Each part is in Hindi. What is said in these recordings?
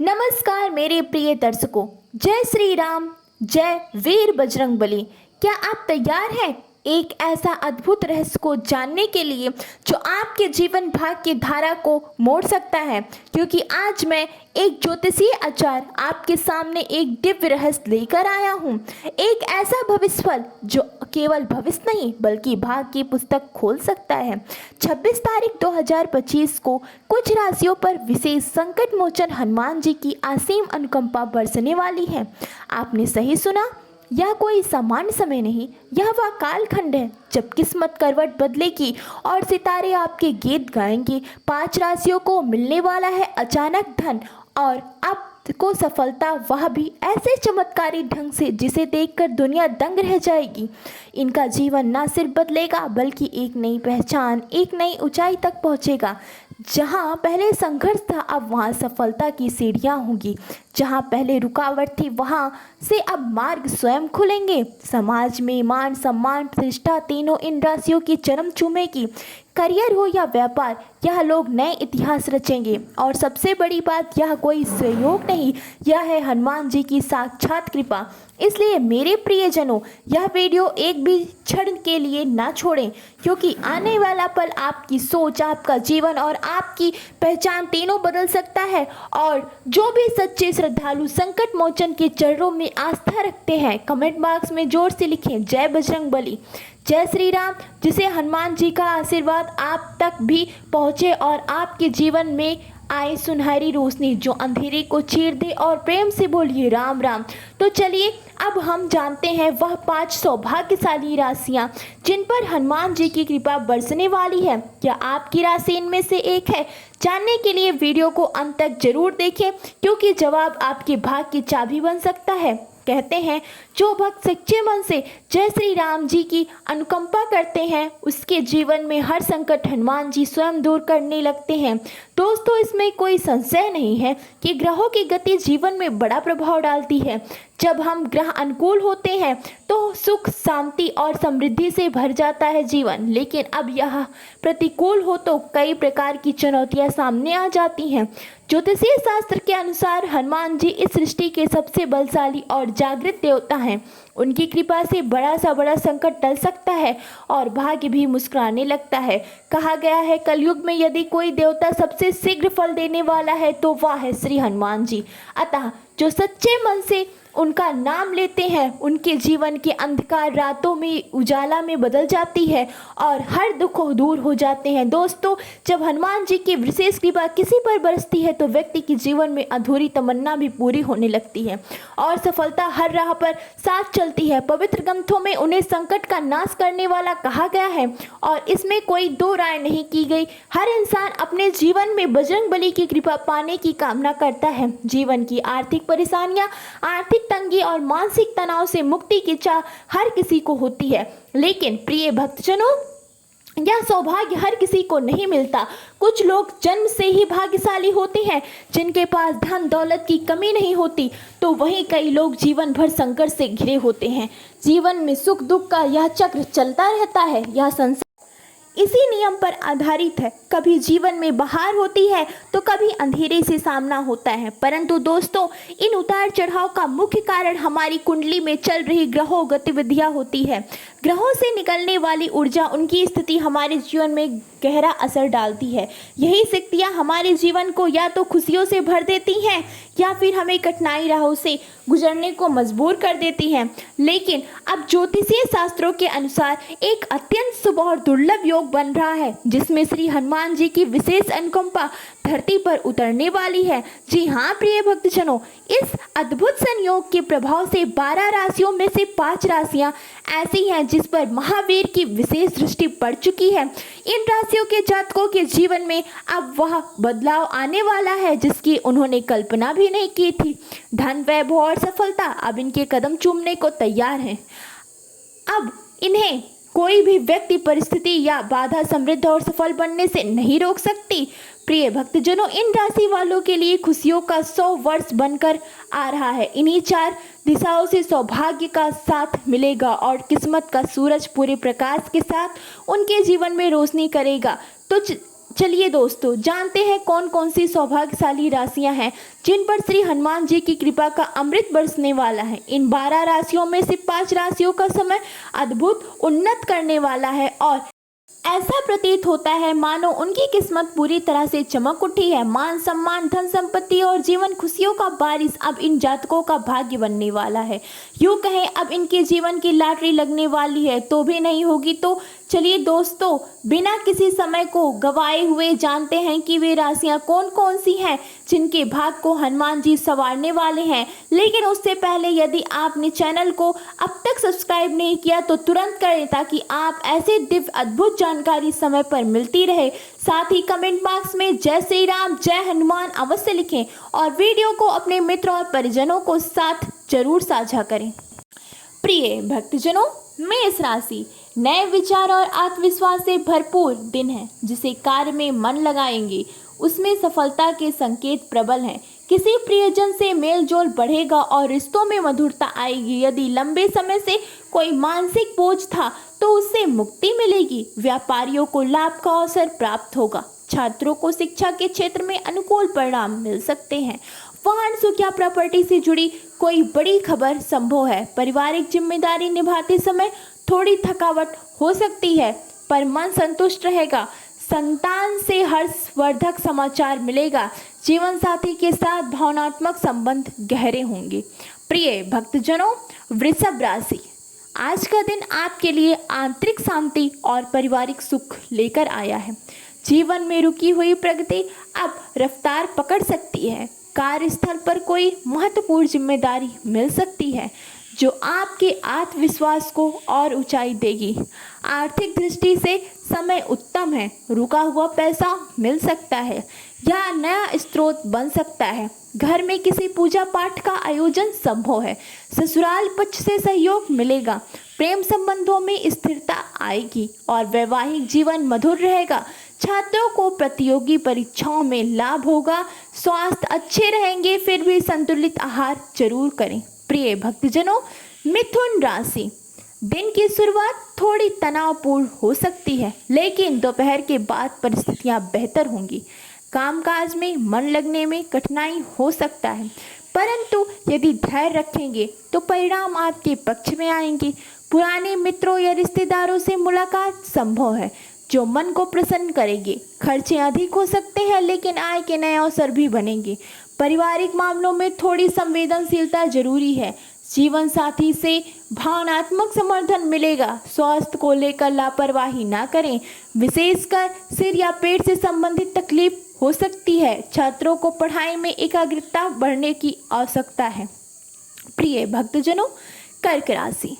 नमस्कार मेरे प्रिय दर्शकों। जय श्री राम, जय वीर बजरंगबली। क्या आप तैयार हैं एक ऐसा अद्भुत रहस्य को जानने के लिए जो आपके जीवन भाग्य की धारा को मोड़ सकता है? क्योंकि आज मैं एक ज्योतिषीय आचार आपके सामने एक दिव्य रहस्य लेकर आया हूँ। एक ऐसा भविष्यफल जो केवल भविष्य नहीं बल्कि भाग्य की पुस्तक खोल सकता है। 26 तारीख 2025 को कुछ राशियों पर विशेष संकट मोचन हनुमान जी की असीम अनुकंपा बरसने वाली है। आपने सही सुना, यह कोई सामान्य समय नहीं, यह वह कालखंड है जब किस्मत करवट बदलेगी और सितारे आपके गीत गाएंगे। 5 राशियों को मिलने वाला है अचानक धन और आपको सफलता, वह भी ऐसे चमत्कारी ढंग से जिसे देखकर दुनिया दंग रह जाएगी। इनका जीवन न सिर्फ बदलेगा बल्कि एक नई पहचान, एक नई ऊंचाई तक पहुंचेगा। जहां पहले संघर्ष था अब वहां सफलता की सीढ़ियां होंगी। जहां पहले रुकावट थी वहां से अब मार्ग स्वयं खुलेंगे। समाज में मान सम्मान प्रतिष्ठा तीनों इन राशियों की चरम चूमेगी। करियर हो या व्यापार, यह लोग नए इतिहास रचेंगे। और सबसे बड़ी बात, यह कोई सहयोग नहीं, यह है हनुमान जी की साक्षात कृपा। इसलिए मेरे प्रियजनों, यह वीडियो एक भी क्षण के लिए ना छोड़ें, क्योंकि आने वाला पल आपकी सोच, आपका जीवन और आपकी पहचान तीनों बदल सकता है। और जो भी सच्चे श्रद्धालु संकट मोचन के चरणों में आस्था रखते हैं, कमेंट बॉक्स में जोर से लिखें जय बजरंगबली, जय श्री राम, जिसे हनुमान जी का आशीर्वाद आप तक भी पहुँचे और आपके जीवन में आए सुनहरी रोशनी जो अंधेरे को चीर दे। और प्रेम से बोलिए राम राम। तो चलिए अब हम जानते हैं वह 5 सौभाग्यशाली राशियां जिन पर हनुमान जी की कृपा बरसने वाली है। क्या आपकी राशि इनमें से एक है? जानने के लिए वीडियो को अंत तक जरूर देखें, क्योंकि जवाब आपके भाग्य की चाबी बन सकता है। कहते हैं जो भक्त सच्चे मन से जय श्री राम जी की अनुकंपा करते हैं उसके जीवन में हर संकट हनुमान जी स्वयं दूर करने लगते हैं। दोस्तों, इसमें कोई संशय नहीं है कि ग्रहों की गति जीवन में बड़ा प्रभाव डालती है। जब हम ग्रह अनुकूल होते हैं तो सुख शांति और समृद्धि से भर जाता है जीवन, लेकिन अब यह प्रतिकूल हो तो कई प्रकार की चुनौतियां सामने आ जाती हैं। ज्योतिषीय शास्त्र के अनुसार हनुमान जी इस सृष्टि के सबसे बलशाली और जागृत देवता हैं। उनकी कृपा से बड़ा सा बड़ा संकट टल सकता है और भाग्य भी मुस्कुराने लगता है। कहा गया है कलयुग में यदि कोई देवता सबसे शीघ्र फल देने वाला है तो वह है श्री हनुमान जी। अतः जो सच्चे मन से उनका नाम लेते हैं उनके जीवन के अंधकार रातों में उजाला में बदल जाती है और हर दुख दूर हो जाते हैं। दोस्तों, जब हनुमान जी की विशेष कृपा किसी पर बरसती है तो व्यक्ति के जीवन में अधूरी तमन्ना भी पूरी होने लगती है और सफलता हर राह पर साथ चलती है। पवित्र ग्रंथों में उन्हें संकट का नाश करने वाला कहा गया है और इसमें कोई दो राय नहीं की गई। हर इंसान अपने जीवन में बजरंगबली की कृपा पाने की कामना करता है। जीवन की आर्थिक परेशानियां, आर्थिक तंगी और मानसिक तनाव से मुक्ति की चाह हर किसी को होती है, लेकिन प्रिय भक्तजनों, यह सौभाग्य हर किसी को नहीं मिलता। कुछ लोग जन्म से ही भाग्यशाली होते हैं जिनके पास धन दौलत की कमी नहीं होती, तो वहीं कई लोग जीवन भर संकट से घिरे होते हैं। जीवन में सुख दुख का यह चक्र चलता रहता है। यह संसार इसी नियम पर आधारित है। कभी जीवन में बहार होती है तो कभी अंधेरे से सामना होता है। परंतु दोस्तों, इन उतार चढ़ाव का मुख्य कारण हमारी कुंडली में चल रही ग्रहों गतिविधियां होती है। ग्रहों से निकलने वाली ऊर्जा, उनकी स्थिति हमारे जीवन में गहरा असर डालती है। यही शक्तियाँ हमारे जीवन को या तो खुशियों से भर देती हैं या फिर हमें कठिनाई राहों से गुजरने को मजबूर कर देती हैं। लेकिन अब ज्योतिषीय शास्त्रों के अनुसार एक अत्यंत शुभ और दुर्लभ योग बन रहा है जिसमें श्री हनुमान जी की विशेष अनुकंपा धरती पर उतरने वाली है। जी हाँ प्रिय भक्तजनों, इस अद्भुत संयोग के प्रभाव से 12 राशियों में से 5 राशियां ऐसी हैं जिस पर महावीर की विशेष दृष्टि पड़ चुकी है। इन राशियों के जातकों के जीवन में अब वह बदलाव आने वाला है जिसकी उन्होंने कल्पना भी नहीं की थी। धन, वैभव और सफलता अब इनके कदम चूमने को तैयार हैं। अब इन्हें कोई भी व्यक्ति, परिस्थिति या बाधा समृद्ध और सफल बनने से नहीं रोक सकती। प्रिय भक्तजनों, इन राशि वालों के लिए खुशियों का 100 वर्ष बनकर आ रहा है। इन्हीं 4 दिशाओं से सौभाग्य का साथ मिलेगा और किस्मत का सूरज पूरे प्रकाश के साथ उनके जीवन में रोशनी करेगा। तो चलिए दोस्तों, जानते हैं कौन कौन सी सौभाग्यशाली राशियां हैं जिन पर श्री हनुमान जी की कृपा का अमृत बरसने वाला है। इन 12 राशियों में से 5 राशियों का समय अद्भुत उन्नत करने वाला है और ऐसा प्रतीत होता है मानो उनकी किस्मत पूरी तरह से चमक उठी है। मान सम्मान, धन संपत्ति और जीवन खुशियों का बारिश अब इन जातकों का भाग्य बनने वाला है। यूँ कहें अब इनके जीवन की लॉटरी लगने वाली है तो भी नहीं होगी। तो चलिए दोस्तों, बिना किसी समय को गवाए हुए जानते हैं कि वे राशियां कौन कौन सी हैं जिनके भाग को हनुमान जी संवारने वाले हैं। लेकिन उससे पहले यदि आपने चैनल को अब तक सब्सक्राइब नहीं किया तो तुरंत करें ताकि आप ऐसे दिव्य अद्भुत जानकारी समय पर मिलती रहे। साथ ही कमेंट बॉक्स में जय श्री राम, जय हनुमान अवश्य लिखें और वीडियो को अपने मित्रों और परिजनों को साथ जरूर साझा करें। प्रिय भक्तजनों, मेष राशि नए विचार और आत्मविश्वास से भरपूर दिन है। जिसे कार्य में मन लगाएंगे उसमें सफलता के संकेत प्रबल हैं। किसी प्रियजन से मेल जोल बढ़ेगा और रिश्तों में मधुरता आएगी। यदि लंबे समय से कोई मानसिक बोझ था तो उससे मुक्ति मिलेगी। व्यापारियों को लाभ का अवसर प्राप्त होगा। छात्रों को शिक्षा के क्षेत्र में अनुकूल परिणाम मिल सकते हैं। वाहन सुख या प्रॉपर्टी से जुड़ी कोई बड़ी खबर संभव है। पारिवारिक जिम्मेदारी निभाते समय थोड़ी थकावट हो सकती है पर मन संतुष्ट रहेगा। संतान से हर्षवर्धक समाचार मिलेगा। जीवन साथी के साथ भावनात्मक संबंध गहरे होंगे। प्रिय भक्तजनों, वृषभ राशि आज का दिन आपके लिए आंतरिक शांति और पारिवारिक सुख लेकर आया है। जीवन में रुकी हुई प्रगति अब रफ्तार पकड़ सकती है। कार्यस्थल पर कोई महत्वपूर्ण जिम्मेदारी मिल सकती है जो आपके आत्मविश्वास को और ऊंचाई देगी। आर्थिक दृष्टि से समय उत्तम है। रुका हुआ पैसा मिल सकता है या नया स्रोत बन सकता है। घर में किसी पूजा पाठ का आयोजन संभव है। ससुराल पक्ष से सहयोग मिलेगा। प्रेम संबंधों में स्थिरता आएगी और वैवाहिक जीवन मधुर रहेगा। छात्रों को प्रतियोगी परीक्षाओं में लाभ होगा। स्वास्थ्य अच्छे रहेंगे, फिर भी संतुलित आहार जरूर करें। प्रिय भक्तजनों, मिथुन राशि दिन की शुरुआत थोड़ी तनावपूर्ण हो सकती है लेकिन दोपहर के बाद परिस्थितियां बेहतर होंगी। कामकाज में मन लगने में कठिनाई हो सकता है परंतु यदि धैर्य रखेंगे तो परिणाम आपके पक्ष में आएंगे। पुराने मित्रों या रिश्तेदारों से मुलाकात संभव है जो मन को प्रसन्न करेंगे। खर्चे अधिक हो सकते हैं लेकिन आय के नए अवसर भी बनेंगे। पारिवारिक मामलों में थोड़ी संवेदनशीलता जरूरी है। जीवन साथी से भावनात्मक समर्थन मिलेगा। स्वास्थ्य को लेकर लापरवाही ना करें, विशेषकर सिर या पेट से संबंधित तकलीफ हो सकती है। छात्रों को पढ़ाई में एकाग्रता बढ़ने की आवश्यकता है। प्रिय भक्तजनों, कर्क राशि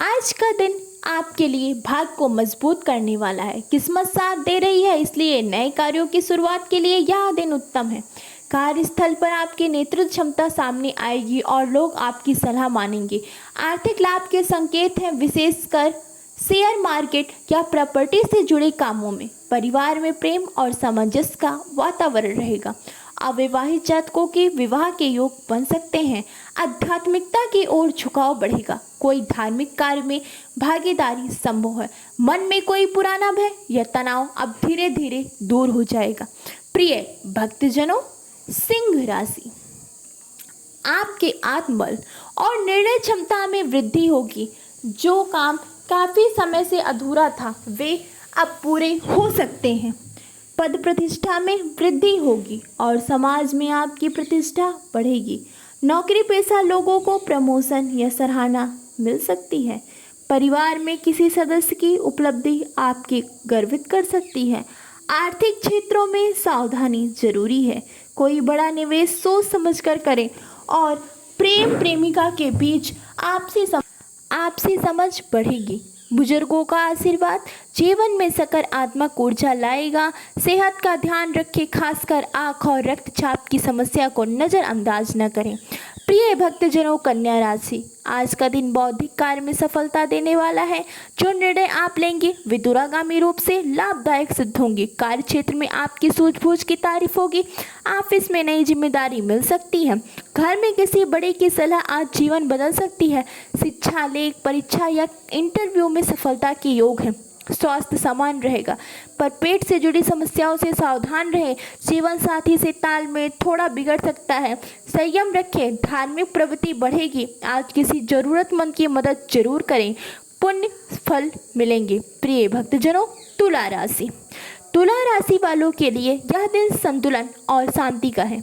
आज का दिन आपके लिए भाग्य को मजबूत करने वाला है। किस्मत साथ दे रही है, इसलिए नए कार्यों की शुरुआत के लिए यह दिन उत्तम है। कार्यस्थल पर आपकी नेतृत्व क्षमता सामने आएगी और लोग आपकी सलाह मानेंगे। आर्थिक लाभ के संकेत हैं, विशेषकर शेयर मार्केट या प्रॉपर्टी से जुड़े कामों में। परिवार में प्रेम और सामंजस्य का वातावरण रहेगा। अविवाहित जातकों के विवाह के योग बन सकते हैं। आध्यात्मिकता की ओर झुकाव बढ़ेगा। कोई धार्मिक कार्य में भागीदारी संभव है। मन में कोई पुराना भय या तनाव अब धीरे धीरे दूर हो जाएगा। प्रिय भक्तजनों, सिंह राशि आपके आत्मबल और निर्णय क्षमता में वृद्धि होगी। जो काम काफी समय से अधूरा था वे अब पूरे हो सकते हैं। पद प्रतिष्ठा में वृद्धि होगी और समाज में आपकी प्रतिष्ठा बढ़ेगी। नौकरी पेशा लोगों को प्रमोशन या सराहना मिल सकती है। परिवार में किसी सदस्य की उपलब्धि आपके गर्वित कर सकती है। आर्थिक क्षेत्रों में सावधानी जरूरी है। कोई बड़ा निवेश सोच समझकर करें और प्रेम प्रेमिका के बीच आपसी समझ बढ़ेगी। बुजुर्गों का आशीर्वाद जीवन में सकारात्मक ऊर्जा लाएगा। सेहत का ध्यान रखें, खासकर आँख और रक्तचाप की समस्या को नज़रअंदाज न करें। प्रिय भक्तजनों, कन्या राशि आज का दिन बौद्धिक कार्य में सफलता देने वाला है। जो निर्णय आप लेंगे वे दूरगामी रूप से लाभदायक सिद्ध होंगे। कार्य क्षेत्र में आपकी सूझबूझ की तारीफ होगी। ऑफिस में नई जिम्मेदारी मिल सकती है। घर में किसी बड़े की सलाह आज जीवन बदल सकती है। शिक्षा, लेख परीक्षा या इंटरव्यू में सफलता के योग हैं। स्वास्थ्य सामान्य रहेगा, पर पेट से जुड़ी समस्याओं से सावधान रहें। जीवन साथी से तालमेल थोड़ा बिगड़ सकता है, संयम रखें। धार्मिक प्रवृत्ति बढ़ेगी, आज किसी जरूरतमंद की मदद जरूर करें, पुण्य फल मिलेंगे। प्रिय भक्तजनों, तुला राशि। तुला राशि वालों के लिए यह दिन संतुलन और शांति का है।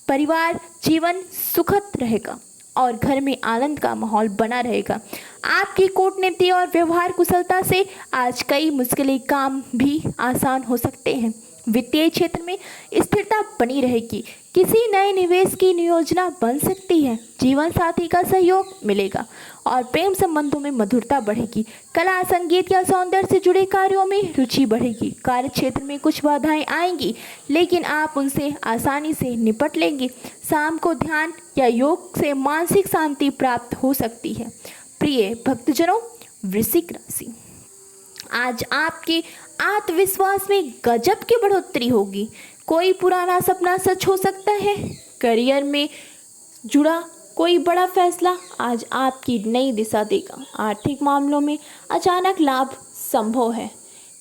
परिवार जीवन सुखद रहेगा और घर में आनंद का माहौल बना रहेगा। आपकी कूटनीति और व्यवहार कुशलता से आज कई मुश्किलें काम भी आसान हो सकते हैं। वित्तीय क्षेत्र में स्थिरता बनी रहेगी, किसी नए निवेश की योजना बन सकती है। जीवन साथी का सहयोग मिलेगा और प्रेम संबंधों में मधुरता बढ़ेगी। कला संगीत या सौंदर्य से जुड़े कार्यों में रुचि बढ़ेगी। कार्य क्षेत्र में कुछ बाधाएं आएंगी, लेकिन आप उनसे आसानी से निपट लेंगे। शाम को ध्यान या योग से मानसिक शांति प्राप्त हो सकती है। प्रिय भक्तजनों, वृश्चिक राशि। आज आपके आत्मविश्वास में गजब की बढ़ोतरी होगी। कोई पुराना सपना सच हो सकता है। करियर में जुड़ा कोई बड़ा फैसला आज आपकी नई दिशा देगा। आर्थिक मामलों में अचानक लाभ संभव है।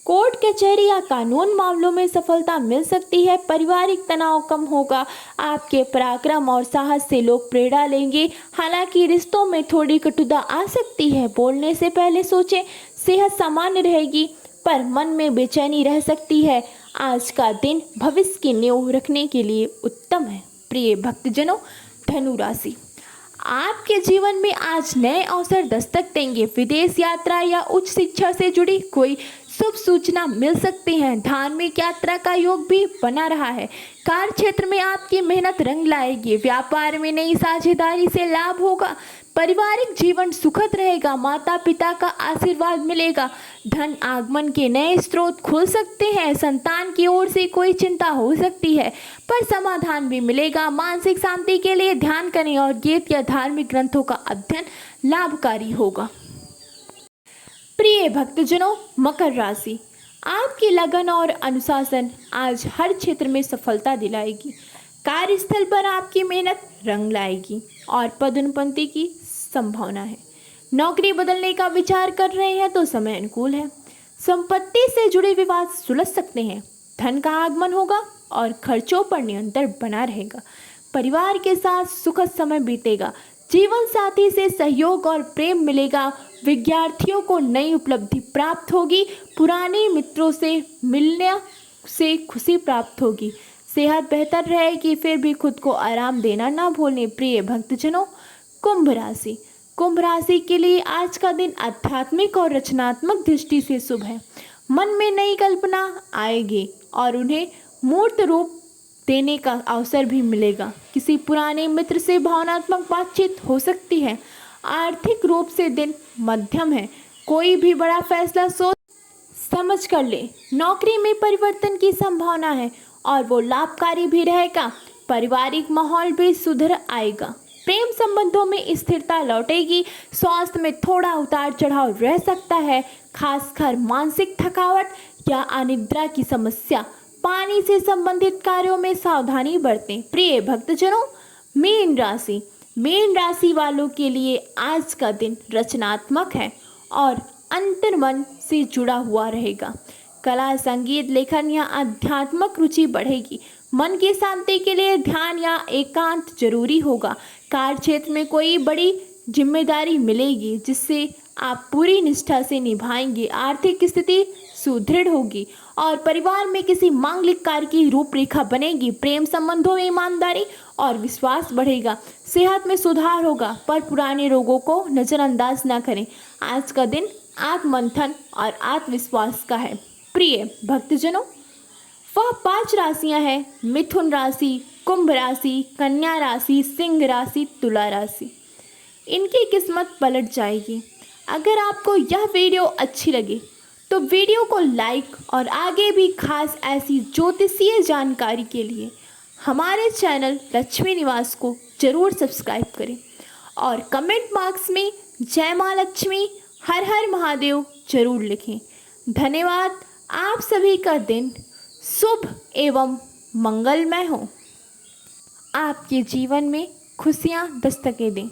कोर्ट कचहरी या कानून मामलों में सफलता मिल सकती है। पारिवारिक तनाव कम होगा। आपके पराक्रम और साहस से लोग प्रेरणा लेंगे। हालांकि रिश्तों में थोड़ी कटुता आ सकती है, बोलने से पहले सोचें। सेहत सामान्य रहेगी, पर मन में बेचैनी रह सकती है। आज का दिन भविष्य की नींव रखने के लिए उत्तम है। प्रिय भक्तजनों, धनु राशि। आपके जीवन में आज नए अवसर दस्तक देंगे। विदेश यात्रा या उच्च शिक्षा से जुड़ी कोई शुभ सूचना मिल सकती है। धार्मिक यात्रा का योग भी बना रहा है। कार्य क्षेत्र में आपकी मेहनत रंग लाएगी। व्यापार में नई साझेदारी से लाभ होगा। पारिवारिक जीवन सुखद रहेगा। माता पिता का आशीर्वाद मिलेगा। धन आगमन के नए स्रोत खुल सकते हैं। संतान की ओर से कोई चिंता हो सकती है, पर समाधान भी मिलेगा। मानसिक शांति के लिए ध्यान करें और गीत या धार्मिक ग्रंथों का अध्ययन लाभकारी होगा। प्रिय भक्तजनों, मकर राशि। आपकी लगन और अनुशासन आज हर क्षेत्र में सफलता दिलाएगी। कार्यस्थल पर आपकी मेहनत रंग लाएगी और पदोन्नति की संभावना है। नौकरी बदलने का विचार कर रहे हैं तो समय अनुकूल है। संपत्ति से जुड़े विवाद सुलझ सकते हैं। धन का आगमन होगा और खर्चों पर नियंत्रण बना रहेगा। परिवार के साथ सुखद समय बीतेगा। जीवन साथी से सहयोग और प्रेम मिलेगा। विद्यार्थियों को नई उपलब्धि प्राप्त होगी। पुराने मित्रों से मिलने से खुशी प्राप्त होगी। सेहत बेहतर रहेगी, फिर भी खुद को आराम देना ना भूलें। प्रिय भक्तजनों, कुंभ राशि। कुंभ राशि के लिए आज का दिन आध्यात्मिक और रचनात्मक दृष्टि से शुभ है। मन में नई कल्पना आएगी और उन्हें मूर्त रूप देने का अवसर भी मिलेगा। किसी पुराने मित्र से भावनात्मक बातचीत हो सकती है। आर्थिक रूप से दिन मध्यम है। कोई भी बड़ा फैसला सोच समझ कर ले। नौकरी में परिवर्तन की संभावना है और वो लाभकारी भी रहेगा। पारिवारिक माहौल भी सुधर आएगा। प्रेम संबंधों में स्थिरता लौटेगी। स्वास्थ्य में थोड़ा उतार चढ़ाव रह सकता है, खासकर मानसिक थकावट या अनिद्रा की समस्या। पानी से संबंधित कार्यों में सावधानी बरतें। प्रिय भक्तजनों, मीन राशि। मीन राशि वालों के लिए आज का दिन रचनात्मक है और अंतर्मन से जुड़ा हुआ रहेगा। कला संगीत लेखन या आध्यात्मिक रुचि बढ़ेगी। मन की शांति के लिए ध्यान या एकांत जरूरी होगा। कार्य क्षेत्र में कोई बड़ी जिम्मेदारी मिलेगी जिससे आप पूरी निष्ठा से निभाएंगे। आर्थिक स्थिति सुदृढ़ होगी और परिवार में किसी मांगलिक कार्य की रूपरेखा बनेगी। प्रेम संबंधों में ईमानदारी और विश्वास बढ़ेगा। सेहत में सुधार होगा, पर पुराने रोगों को नज़रअंदाज न करें। आज का दिन आत्ममंथन और आत्मविश्वास का है। प्रिय भक्तजनों, वह 5 राशियां हैं: मिथुन राशि, कुंभ राशि, कन्या राशि, सिंह राशि, तुला राशि। इनकी किस्मत पलट जाएगी। अगर आपको यह वीडियो अच्छी लगे तो वीडियो को लाइक और आगे भी खास ऐसी ज्योतिषीय जानकारी के लिए हमारे चैनल लक्ष्मी निवास को जरूर सब्सक्राइब करें और कमेंट बॉक्स में जय माँ लक्ष्मी, हर हर महादेव जरूर लिखें। धन्यवाद। आप सभी का दिन शुभ एवं मंगलमय हो। आपके जीवन में खुशियाँ दस्तकें दें।